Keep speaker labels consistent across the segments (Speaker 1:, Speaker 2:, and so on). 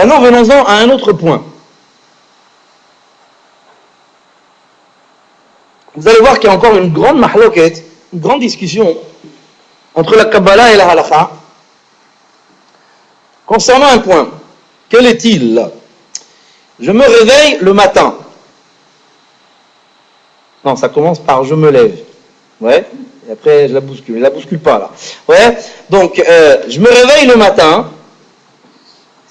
Speaker 1: Maintenant, venons-en à un autre point. Vous allez voir qu'il y a encore une grande mahloket, une grande discussion entre la Kabbalah et la Halakha concernant un point. Quel est-il? Je me réveille le matin. Non, ça commence par je me lève. Ouais. Et après, je la bouscule. Je la bouscule pas, là. Ouais. Donc, je me réveille le matin.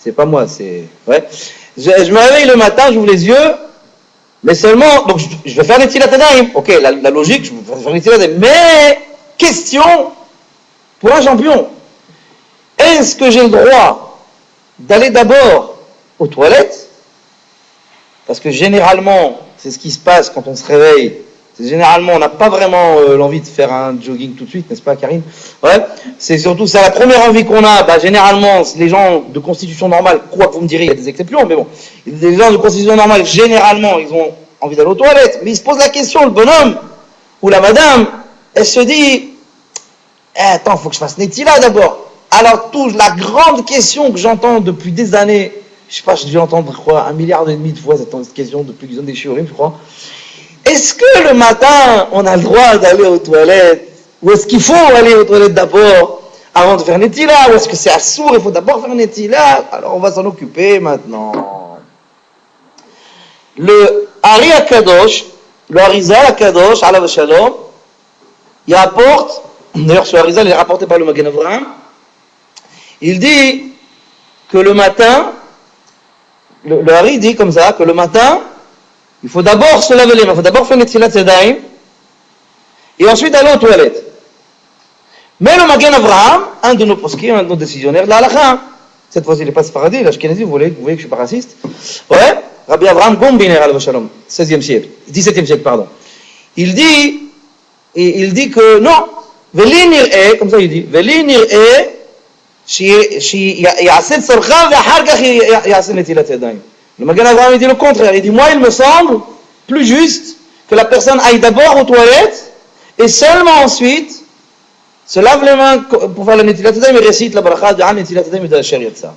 Speaker 1: C'est pas moi, c'est... Ouais. Je me réveille le matin, j'ouvre les yeux, mais seulement... Donc, je vais faire les Netilat Yadayim. Ok, la logique, je vais faire les Netilat Yadayim. Mais, question pour un champion. Est-ce que j'ai le droit d'aller d'abord aux toilettes? Parce que généralement, c'est ce qui se passe quand on se réveille. Généralement, on n'a pas vraiment l'envie de faire un jogging tout de suite, n'est-ce pas, Karine? Ouais. C'est surtout ça, la première envie qu'on a. Bah, généralement, les gens de constitution normale, quoi que vous me direz, il y a des exceptions, mais bon, les gens de constitution normale, généralement, ils ont envie d'aller aux toilettes. Mais ils se posent la question, le bonhomme ou la madame, elle se dit, attends, il faut que je fasse Netila d'abord. Alors, la grande question que j'entends depuis des années, je sais pas, j'ai dû entendre quoi, 1,5 milliard de fois cette question depuis qu'ils ont des shiurim, je crois. Est-ce que le matin, on a le droit d'aller aux toilettes? Ou est-ce qu'il faut aller aux toilettes d'abord avant de faire Netila? Ou est-ce que c'est assour, il faut d'abord faire Netila? Alors, on va s'en occuper maintenant. Le Ari HaKadosh, le Arizal HaKadosh, Alav Shalom, il rapporte, d'ailleurs ce Arizal est rapporté par le Magen Avraham, il dit que le matin, le Hari dit comme ça, que le matin, il faut d'abord se laver les mains, il faut d'abord faire Netilat Yadayim, et ensuite aller aux toilettes. Mais le Magen Avraham, un de nos poskim, un de nos décisionnaires de la halakha, cette fois-ci il n'est pas séfaradi, l'ashkenazi, vous voyez que je ne suis pas raciste, ouais, Rabbi Avraham Gombiner, al Shalom, 16e siècle, 17e siècle, pardon. Il dit que non, Veli nir'e, comme ça il dit, Veli nir'e, שיעשה צרכיו ואחר כך יעשה נטילת ידיים. Le Magen Avraham dit le contraire. Il dit, moi il me semble plus juste que la personne aille d'abord aux toilettes et seulement ensuite se lave les mains pour faire la netilat yadayim et récite la bracha de netilat yadayim de Asher Yatsa.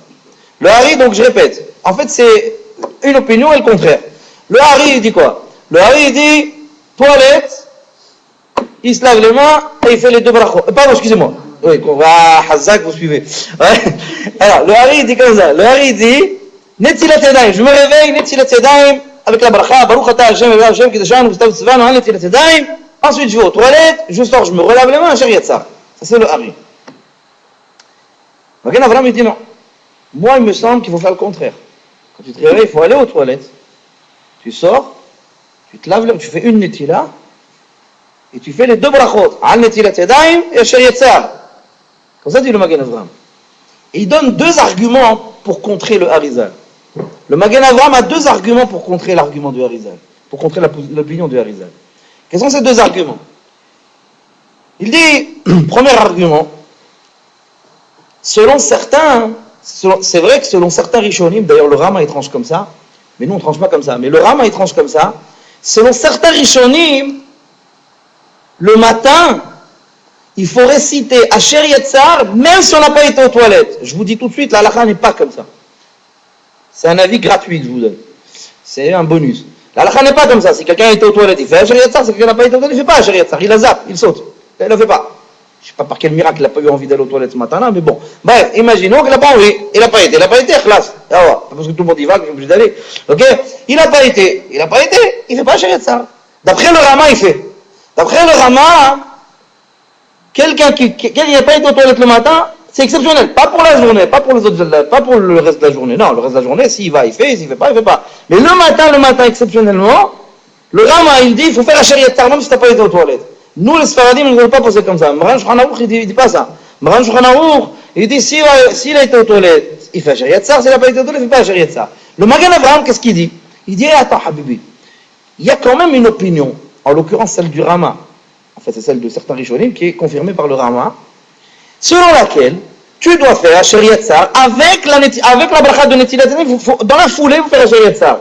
Speaker 1: Le Hari, donc je répète, en fait c'est une opinion et le contraire. Le Hari il dit quoi? Le Hari il dit toilette, il se lave les mains et il fait les deux brachot. Pardon, excusez-moi. Oui, Hazak, vous suivez. Ouais. Alors, le Hari dit comme ça. Le Hari dit Netilat Yadayim. Je me réveille, Netilat Yadayim, avec la bracha, Baruch Ata Hashem, Hashem, Kidashanu, Gustav Tzvanu, Netilat Yadayim. Ensuite, je vais aux toilettes, je sors, je me relave les mains, Asher Yatsa. Ça, c'est le Hari. Magen Avraham, il dit non. Moi, il me semble qu'il faut faire le contraire. Quand tu te réveilles, il faut aller aux toilettes. Tu sors, tu te laves, tu fais une Netila, et tu fais les deux brachot, Al Netilat Yadayim et Asher Yatsa. Comme ça dit le Magen Avraham. Et il donne deux arguments pour contrer le Harizal. Le Magen Avraham a deux arguments pour contrer l'argument du Harizal, pour contrer l'opinion du Harizal. Quels sont ces deux arguments? Il dit, premier argument, selon certains, c'est vrai que selon certains Rishonim, d'ailleurs le Rama il tranche comme ça, mais nous on ne tranche pas comme ça, mais le Rama il tranche comme ça, selon certains Rishonim, le matin, il faut réciter Asher Yatzar, même si on n'a pas été aux toilettes. Je vous dis tout de suite, la halakha n'est pas comme ça. C'est un avis gratuit que je vous donne. C'est un bonus. La halakha n'est pas comme ça. Si quelqu'un a été aux toilettes, il fait Asher Yatzar. Si quelqu'un n'a pas été aux toilettes, il ne fait pas Asher Yatzar. Il la zappe, il saute. Il ne le fait pas. Je ne sais pas par quel miracle il n'a pas eu envie d'aller aux toilettes ce matin-là, mais bon. Bref, imaginons qu'il n'a pas envie. Il n'a pas été. Il n'a pas été, classe. Parce que tout le monde y va, que je suis obligé d'aller. Ok? Il n'a pas été. Il n'a pas été. Il ne fait pas Asher Yatzar. D'après le Rama, il fait. D'après le Rama, quelqu'un qui n'a pas été aux toilettes le matin, c'est exceptionnel. Pas pour la journée, pas pour les autres, pas pour le reste de la journée. Non, le reste de la journée, s'il va, il fait, s'il ne fait pas, il ne fait pas. Mais le matin, exceptionnellement, le Rama, il dit, il faut faire Asher Yatzar même si tu n'as pas été aux toilettes. Nous, les Sfaradim, ils ne veulent pas poser comme ça. Maran Shulchan Aruch, il ne dit pas ça. Maran Shulchan Aruch, il dit, s'il a été aux toilettes, il fait Asher Yatzar. S'il n'a pas été aux toilettes, il ne fait pas Asher Yatzar. Le Magen Avraham, qu'est-ce qu'il dit? Il dit, attends, Habibi, il y a quand même une opinion, en l'occurrence celle du Rama, en fait c'est celle de certains Rishonim, qui est confirmée par le Rama, selon laquelle tu dois faire Asher Yatzar avec la bracha de Netilat Yadayim, dans la foulée, vous faites Asher Yatzar.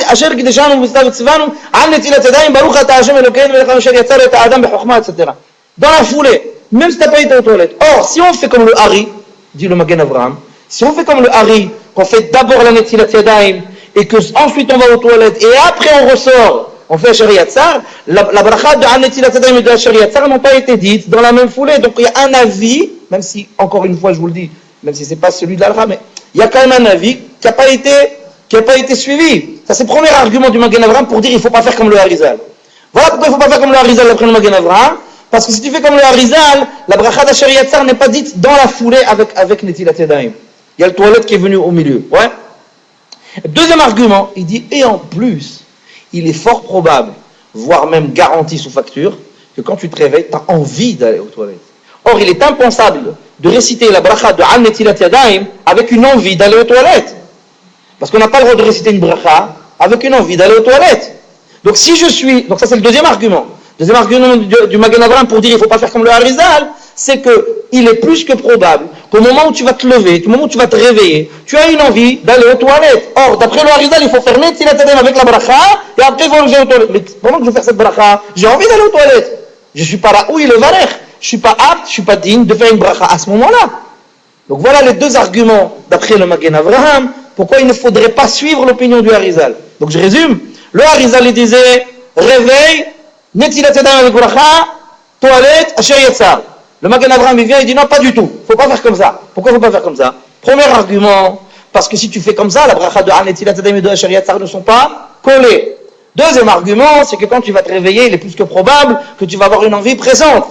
Speaker 1: Asher Kidashanu Gustav Tzvanu, Al Netilat Yadayim, Baruch Ata Hashem Elokeinu Melech Asher Yatzar et Adam Bechokma, etc. Dans la foulée, même si tu n'as pas été aux toilettes. Or, si on fait comme le Hari, dit le Magen Avraham, si on fait comme le Hari, qu'on fait d'abord la Netilat Yadayim et que ensuite on va aux toilettes et après on ressort, on fait Asher Yatzar, la bracha de Netilat Yadayim et de Asher Yatzar n'ont pas été dites dans la même foulée. Donc il y a un avis, même si, encore une fois je vous le dis, même si ce n'est pas celui de l'Alra, mais il y a quand même un avis qui n'a pas été suivi. Ça c'est le premier argument du Magen Avraham pour dire il ne faut pas faire comme le Harizal. Voilà pourquoi il ne faut pas faire comme le Harizal d'après le Magen Avraham. Parce que si tu fais comme le Harizal, la bracha d'Asher Yatzar n'est pas dite dans la foulée avec Netilat Yadayim. Il y a le toilette qui est venu au milieu. Ouais. Deuxième argument, il dit, et en plus, il est fort probable, voire même garanti sous facture, que quand tu te réveilles, tu as envie d'aller aux toilettes. Or, il est impensable de réciter la bracha de An Netilat Yadayim avec une envie d'aller aux toilettes. Parce qu'on n'a pas le droit de réciter une bracha avec une envie d'aller aux toilettes. Donc ça c'est le deuxième argument. Deuxième argument du Magen Avraham pour dire il ne faut pas faire comme le Harizal, c'est qu'il est plus que probable qu'au moment où tu vas te lever, au moment où tu vas te réveiller, tu as une envie d'aller aux toilettes. Or, d'après le Harizal, il faut faire Netilat Yadayim avec la bracha, et après il faut aller aux toilettes. Mais pendant que je fais cette bracha, j'ai envie d'aller aux toilettes. Je ne suis pas là où il est valère. Je ne suis pas apte, je ne suis pas digne de faire une bracha à ce moment-là. Donc voilà les deux arguments d'après le Magen Avraham, pourquoi il ne faudrait pas suivre l'opinion du Harizal. Donc je résume, le Harizal il disait, réveil, Netilat Yadayim avec bracha, toilette, Asher Yatzar. Le Magen Avraham il vient et dit non, pas du tout, il ne faut pas faire comme ça. Pourquoi il ne faut pas faire comme ça? Premier argument, parce que si tu fais comme ça, la bracha de Netilat Yadayim et de Asher Yatzar ne sont pas collées. Deuxième argument, c'est que quand tu vas te réveiller, il est plus que probable que tu vas avoir une envie présente.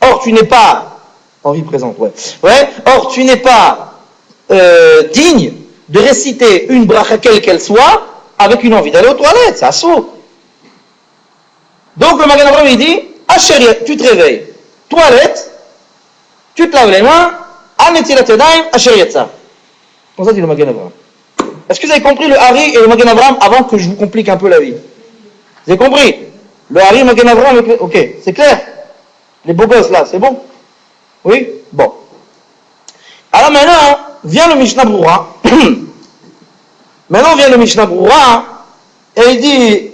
Speaker 1: Or, tu n'es pas... Envie présente, ouais. Or, tu n'es pas digne de réciter une bracha quelle qu'elle soit avec une envie d'aller aux toilettes. C'est assaut. Donc, le Magen Avraham, il dit, Asher, tu te réveilles. Toilette, tu te laves les mains, An Netilat Yadayim, Asher Yatzar. Comme ça dit le Magen Avraham. Est-ce que vous avez compris le Hari et le Magen Avraham avant que je vous complique un peu la vie? Vous avez compris? Le Hari et le Magen Avraham, ok, c'est clair? Les beaux gosses là, c'est bon? Oui? Bon. Alors maintenant, vient le Mishnah Brura. Maintenant vient le Mishnah Brura et il dit,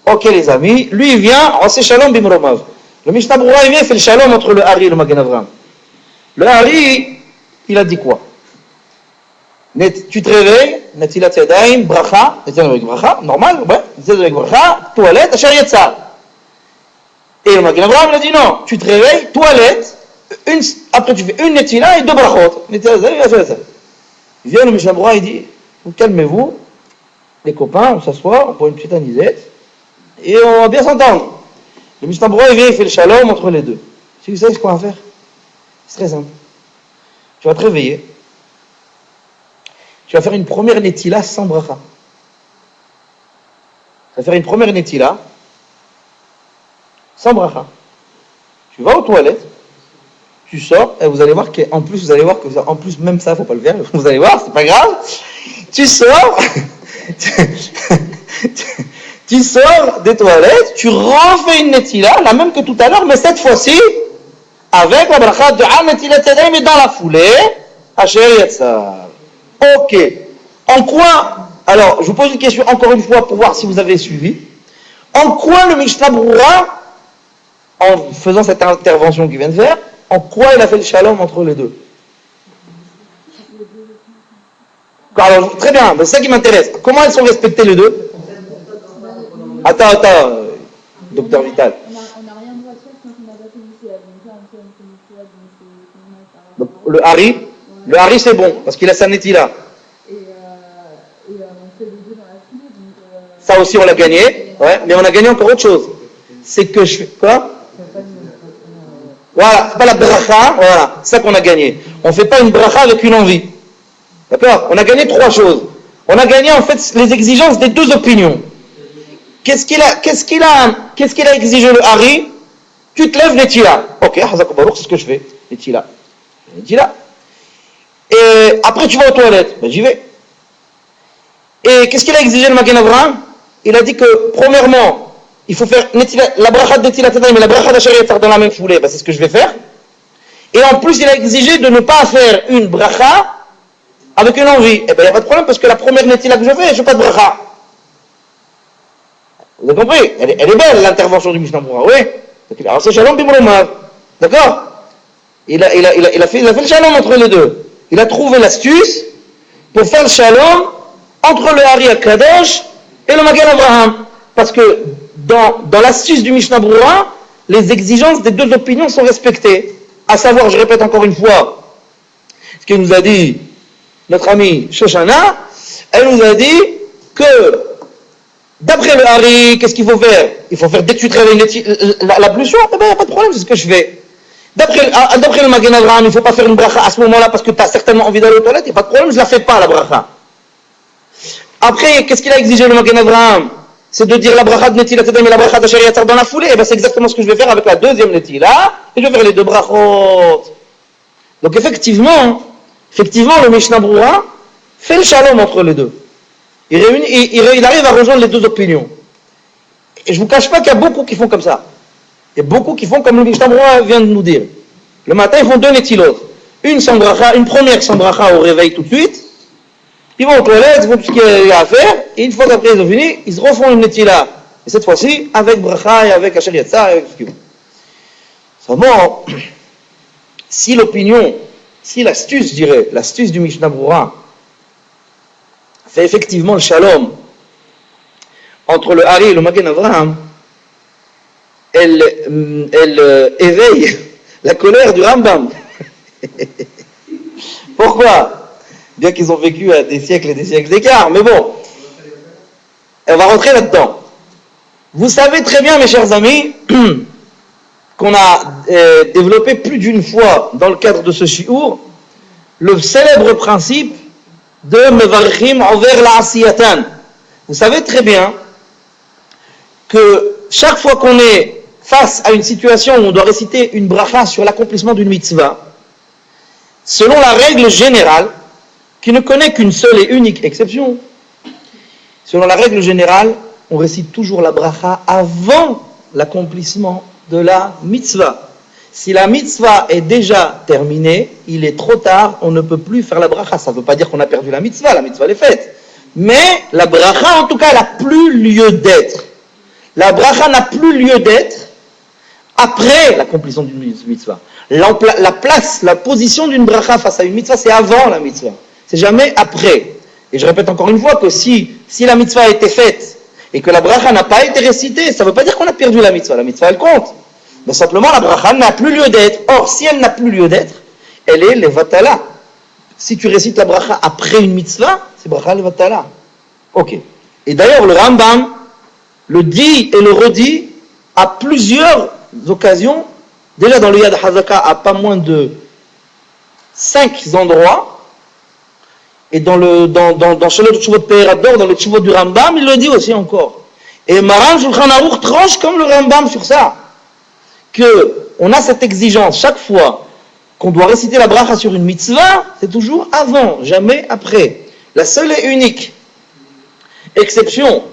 Speaker 1: ok les amis, lui il vient, on sait Shalom Bimromav. Le Mishnah Brura il vient, il fait le Shalom entre le Hari et le Magen Avraham. Le Hari, il a dit quoi? Tu te réveilles, Netilat Yadayim, bracha, Netilat avec bracha, normal, ouais, Netilat avec bracha, toilette, Asher Yatzar. Et le Magen Avraham il a dit non, tu te réveilles, toilette, après tu fais une Netilat et deux brachot. Netilat Yadayim, Asher Yatzar. Il vient le Mishnah Brura, il dit, calmez-vous, les copains, on s'assoit, on prend une petite anisette, et on va bien s'entendre. Le Mishnah Brura il vient, il fait le Shalom entre les deux. Si vous savez ce qu'on va faire, c'est très simple. Tu vas te réveiller. Tu vas faire une première Netila sans bracha. Tu vas faire une première Netila sans bracha. Tu vas aux toilettes, tu sors, et vous allez voir qu'en plus, même ça, il ne faut pas le faire, vous allez voir, c'est pas grave. Tu sors, tu sors des toilettes, tu refais une Netila, la même que tout à l'heure, mais cette fois-ci, avec la bracha de An Netilat Yadayim, mais dans la foulée, Asher Yatzar. Ok. En quoi, alors je vous pose une question encore une fois pour voir si vous avez suivi. En quoi le Mishnah Brura, en faisant cette intervention qu'il vient de faire, en quoi il a fait le shalom entre les deux? Alors, très bien, c'est ça qui m'intéresse. Comment elles sont respectées les deux? Attends, docteur Vital.
Speaker 2: On n'a rien de voir quand on n'a pas fait l'ICA.
Speaker 1: Donc le Hari c'est bon, parce qu'il a sa Netila.
Speaker 2: Et on fait les deux dans la foulée.
Speaker 1: Ça aussi on l'a gagné, ouais, mais on a gagné encore autre chose. C'est que je fais quoi? Voilà, c'est pas la bracha, voilà, c'est ça qu'on a gagné. On ne fait pas une bracha avec une envie. D'accord? On a gagné trois choses. On a gagné en fait les exigences des deux opinions. Qu'est-ce qu'il a exigé le Hari? Tu te lèves, Netila. Ok, Hazak Baruch, c'est ce que je fais. Netila. Et après tu vas aux toilettes. Ben, j'y vais. Et qu'est-ce qu'il a exigé le Magen Avraham? Il a dit que, premièrement, il faut faire la bracha de Netilat Yadayim et la bracha d'Asher Yatzar dans la même foulée. Ben, c'est ce que je vais faire. Et en plus, il a exigé de ne pas faire une bracha avec une envie. Eh bien, il n'y a pas de problème parce que la première Netilat que je fais, je n'ai pas de bracha. Vous avez compris? Elle est belle, l'intervention du Mishnah Brura, oui. Alors, c'est Shalom Bimromav. D'accord? Il a fait le shalom entre les deux. Il a trouvé l'astuce pour faire le shalom entre le Hari HaKadosh et le Magen Avraham. Parce que dans l'astuce du Mishnah Brura, les exigences des deux opinions sont respectées. À savoir, je répète encore une fois, ce que nous a dit notre amie Shoshana, elle nous a dit que d'après le Hari, qu'est-ce qu'il faut faire? Il faut faire dès que tu te réveilles l'ablution, eh bien il n'y a pas de problème, c'est ce que je fais. D'après le Magen Avraham, il ne faut pas faire une bracha à ce moment-là parce que tu as certainement envie d'aller aux toilettes, il n'y a pas de problème, je ne la fais pas la bracha. Après, qu'est-ce qu'il a exigé le Magen Avraham? C'est de dire la bracha de Netilat Yadayim et la bracha d'Asher Yatzar dans la foulée. Et bien c'est exactement ce que je vais faire avec la deuxième Netila, et je vais faire les deux brachot. Donc effectivement, le Mishnah Brura fait le shalom entre les deux. Il arrive à rejoindre les deux opinions. Et je ne vous cache pas qu'il y a beaucoup qui font comme ça. Il y a beaucoup qui font comme le Mishnah Brura vient de nous dire. Le matin, ils font deux Netilot. Une première sans bracha au réveil tout de suite. Ils vont aux toilettes, ils font tout ce qu'il y a à faire, et une fois qu'après ils ont fini, ils se refont une Netila. Et cette fois-ci, avec bracha et avec Asher Yatzar et avec ce qu'ils vont. Seulement, si l'astuce, je dirais, l'astuce du Mishnah Brura fait effectivement le shalom entre le Hari et le Magen Avraham, elle éveille la colère du Rambam. Pourquoi? Bien qu'ils ont vécu à des siècles et des siècles d'écart, mais bon, on va rentrer là-dedans. Vous savez très bien, mes chers amis, qu'on a développé plus d'une fois dans le cadre de ce shiur le célèbre principe de Mevarchim envers la Asiyatan. Vous savez très bien que chaque fois qu'on est face à une situation où on doit réciter une bracha sur l'accomplissement d'une mitzvah, selon la règle générale, qui ne connaît qu'une seule et unique exception, selon la règle générale, on récite toujours la bracha avant l'accomplissement de la mitzvah. Si la mitzvah est déjà terminée, il est trop tard, on ne peut plus faire la bracha. Ça ne veut pas dire qu'on a perdu la mitzvah elle est faite. Mais la bracha, en tout cas, elle n'a plus lieu d'être. La bracha n'a plus lieu d'être après l'accomplissement d'une mitzvah. La position d'une bracha face à une mitzvah, c'est avant la mitzvah. C'est jamais après. Et je répète encore une fois que si la mitzvah a été faite et que la bracha n'a pas été récitée, ça ne veut pas dire qu'on a perdu la mitzvah. La mitzvah, elle compte. Mais simplement, la bracha n'a plus lieu d'être. Or, si elle n'a plus lieu d'être, elle est levatala. Si tu récites la bracha après une mitzvah, c'est bracha levatala. Ok. Et d'ailleurs, le Rambam le dit et le redit à plusieurs occasions. Déjà dans le Yad Hazaka, à pas moins de 5 endroits. Et dans Shalot Tshuvot Pe'erador, dans le Tshuvot du Rambam, il le dit aussi encore. Et Maran Shulchan Aruch tranche comme le Rambam sur ça. On a cette exigence chaque fois qu'on doit réciter la bracha sur une mitzvah, c'est toujours avant, jamais après. La seule et unique exception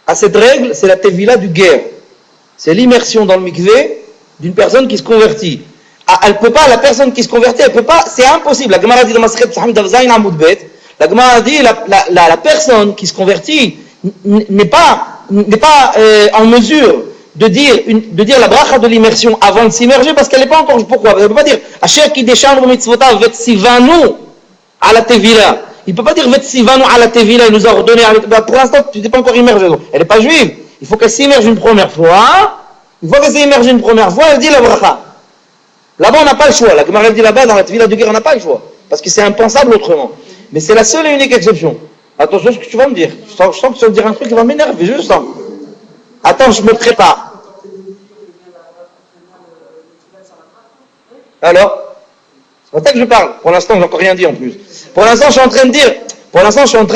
Speaker 1: à cette règle, c'est la tevila du guerre. C'est l'immersion dans le mikvé d'une personne qui se convertit. Elle peut pas, la personne qui se convertit, elle peut pas, c'est impossible. La Gemara dit dans Masechet Pesachim Daf Zayin Amud Bet, la Gemara dit la personne qui se convertit n'est pas en mesure de dire la bracha de l'immersion avant de s'immerger parce qu'elle n'est pas encore. Pourquoi? Elle ne peut pas dire Asher ki deshanu mitzvotav vet sivanu ala tevila. Il ne peut pas dire vet sivanu ala tevila. Il nous a ordonné. Pour l'instant, tu n'es pas encore immergé. Elle n'est pas juive. Il faut qu'elle s'immerge une première fois. Une fois qu'elle s'est immergée une première fois, elle dit la bracha. Là-bas, on n'a pas le choix. La Gemara dit là-bas, dans la tevila de guerre, on n'a pas le choix. Parce que c'est impensable autrement. Mais c'est la seule et unique exception. Attention à ce que tu vas me dire. Je sens que tu vas me dire un truc qui va m'énerver. Je sens. Attends, je me prépare. Alors, c'est pas ça que je parle. Pour l'instant, je n'ai encore rien dit en plus. Pour l'instant, je suis en train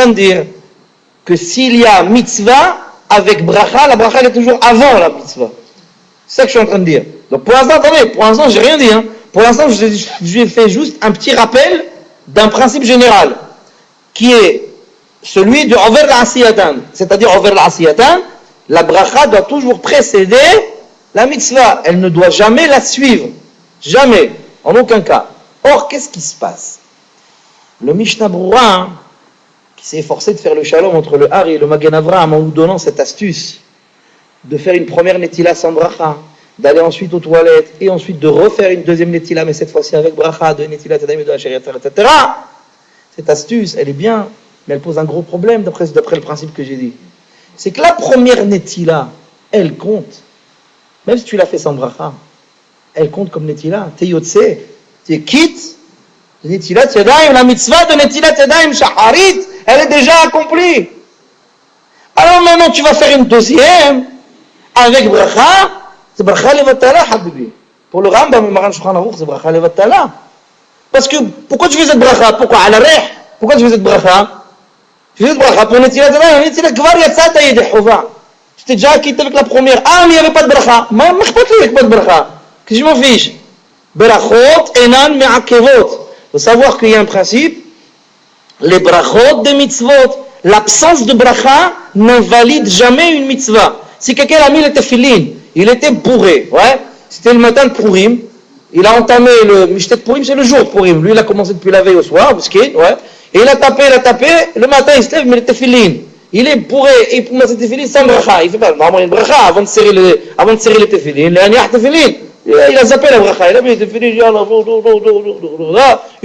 Speaker 1: de dire que s'il y a mitzvah avec bracha, la bracha elle est toujours avant la mitzvah. C'est ça que je suis en train de dire. Donc pour l'instant, attendez, pour l'instant, j'ai rien dit. Pour l'instant, je fais juste un petit rappel d'un principe général qui est celui de Over l'Asiyatan. C'est-à-dire Over l'Asiyatan, la bracha doit toujours précéder la mitzvah. Elle ne doit jamais la suivre. Jamais. En aucun cas. Or, qu'est-ce qui se passe? Le Mishnah Brura, qui s'est efforcé de faire le shalom entre le Hari et le Magen Avraham en nous donnant cette astuce de faire une première netila sans bracha, d'aller ensuite aux toilettes et ensuite de refaire une deuxième netila, mais cette fois-ci avec bracha, de netila, tadaim, de Asher Yatzar, etc. cette astuce, elle est bien, mais elle pose un gros problème d'après le principe que j'ai dit. C'est que la première netila, elle compte. Même si tu l'as fait sans bracha, elle compte comme netila. T'es yotse, t'es quitte. Netilat yadayim, la mitzvah de netilat yadayim shaharit, elle est déjà accomplie. Alors maintenant tu vas faire une deuxième avec bracha, c'est bracha levatala, habibi. Pour le Rambam et Maran Shulchan Aruch, c'est bracha levatala. Parce que pourquoi tu fais cette bracha? Pourquoi à la reh? Pourquoi tu fais cette bracha? Tu fais cette bracha pour netilat yadayim, netilat kvar yatzata yedeh chova. Tu t'es déjà quitté avec la première. Ah, mais il n'y avait pas de bracha. Ma m'akhbat li pas de bracha. Qu'est-ce que je m'en fiche? Berachot enan me'akevot. Il faut savoir qu'il y a un principe, les brachot des mitzvot, l'absence de bracha n'invalide jamais une mitzvah. Si quelqu'un a mis le tefillin, il était bourré, ouais, c'était le matin de Purim, il a entamé le Mishtet Purim, c'est le jour de Purim, lui il a commencé depuis la veille au soir, ouais, et il a tapé, le matin il se lève, mais le tefillin, il est bourré, et pour mettre le tefillin sans bracha, il fait pas, normalement il y a une bracha avant de serrer le tefillin, il a tefillin. Il a zappé la bracha, il a mis le tefillin, il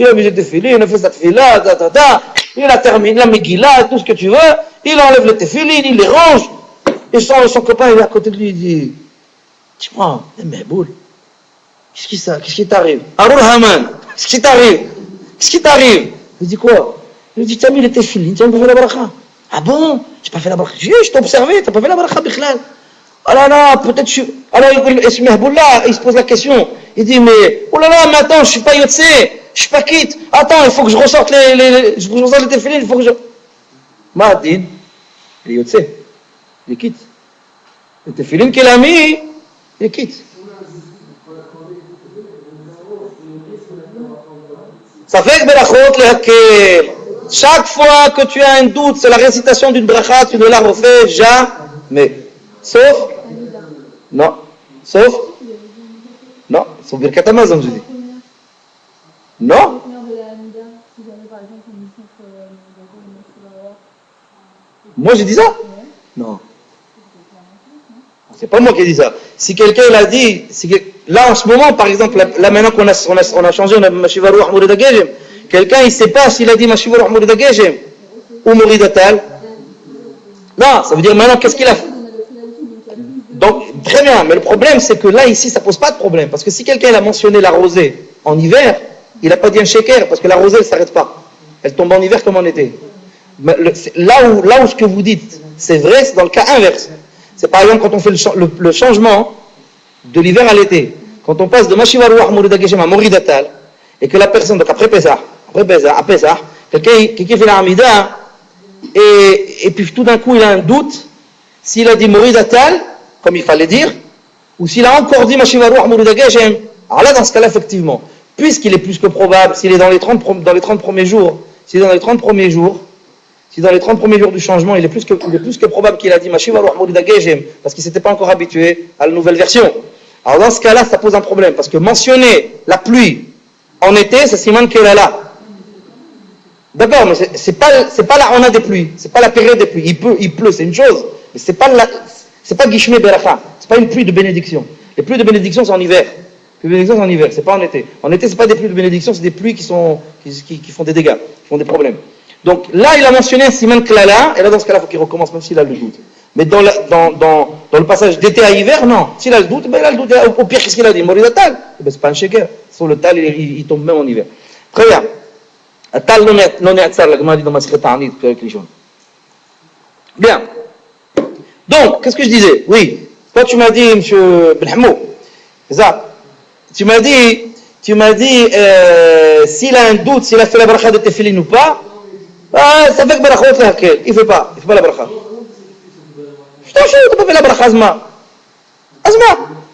Speaker 1: a mis le tefillin, il a fait sa tefilla, il a terminé la megillah, tout ce que tu veux, il enlève le tefillin, il les range, et son copain il est à côté de lui, il dit, dis-moi, mais boule, qu'est-ce qui t'arrive? Arul Haman, qu'est-ce qui t'arrive? Il dit quoi? Il dit, tu as mis le tefillin, tu n'as pas fait la bracha. Ah bon? J'ai pas fait la bracha. Je t'ai observé, tu n'as pas fait la bracha bichlal. Oh là là, peut-être je... Alors il se pose la question. Il dit, mais, oh là là, mais attends, je suis pas yotse, je suis pas quitte. Attends, il faut que je ressorte les tefillin, il faut que je... Mahadin, il est yotse, il est quitte. Le tefillin qu'il a mis, il est quitte. Ça fait que berachot lehakel. Chaque fois que tu as un doute, c'est la récitation d'une bracha, tu ne la refais jamais. Sauf non. Sauf Birkat Hamazon, je dis. Non. Moi j'ai dit ça? Non. C'est pas moi qui ai dit ça. Si quelqu'un l'a dit, là en ce moment, par exemple, là maintenant qu'on a changé, on a Mashivaru Ahmourida Gejem, quelqu'un il ne sait pas s'il a dit Mashivaru Ahmourida Gejem ou Mouridatal. Non, ça veut dire maintenant qu'est-ce qu'il a fait? Donc, très bien, mais le problème c'est que là, ici, ça ne pose pas de problème. Parce que si quelqu'un a mentionné la rosée en hiver, il n'a pas dit un shaker, parce que la rosée, elle ne s'arrête pas. Elle tombe en hiver comme en été. Mais là où ce que vous dites, c'est vrai, c'est dans le cas inverse. C'est par exemple quand on fait le changement de l'hiver à l'été. Quand on passe de Mashivaru Ahmourida Geshem à Mouridatal, et que la personne, donc après Pesach, quelqu'un qui fait la Hamida, et puis tout d'un coup, il a un doute, s'il a dit Mouridatal, comme il fallait dire, ou s'il a encore dit Mashivaru Ahmourida Geshem, alors là, dans ce cas-là, effectivement, puisqu'il est plus que probable, s'il est dans les 30 premiers jours, si dans les 30 premiers jours du changement, il est plus que probable qu'il a dit Mashivaru Ahmourida Geshem, parce qu'il ne s'était pas encore habitué à la nouvelle version. Alors dans ce cas-là, ça pose un problème, parce que mentionner la pluie en été, c'est siman qu'elle est là. D'accord, mais c'est pas là on a des pluies, c'est pas la période des pluies. Il pleut, c'est une chose, mais c'est pas Gishme Beracha, c'est pas une pluie de bénédiction. Les pluies de bénédiction, c'est en hiver. Les pluies de bénédiction, c'est en hiver, c'est pas en été. En été, c'est pas des pluies de bénédiction, c'est des pluies qui font des dégâts, qui font des problèmes. Donc là, il a mentionné un siman klala, et là, dans ce cas-là, il faut qu'il recommence, même s'il a le doute. Mais dans le passage d'été à hiver, non. S'il a le doute, ben il a le doute. Au pire, qu'est-ce qu'il a dit? Mouridatal. Ben c'est pas un shaker. Sur le tal, il tombe même en hiver. Très bien. Tal non est atzar, la Gemara dit dans Masechet Ta'anit, avec les gens. Bien. Donc, qu'est-ce que je disais? Oui. Toi, tu m'as dit, monsieur Belhamou, c'est ça. Tu m'as dit, s'il a un doute, s'il a fait la bracha de tefillin ou pas, ça fait que berachot lehakel. Il fait pas la bracha. Je t'en chou, tu n'as pas fait la bracha, Azma.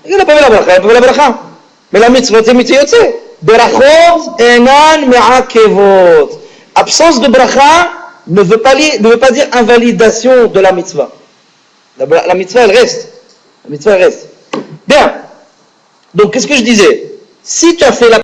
Speaker 1: Il n'a pas fait la bracha, il n'a pas fait la bracha. Mais la mitzvah, c'est mitzvah yotze. Berachot enan me'akevot. Absence de bracha ne veut pas dire invalidation de la mitzvah. La mitzvah, elle reste. Bien. Donc, qu'est-ce que je disais? Si tu as fait la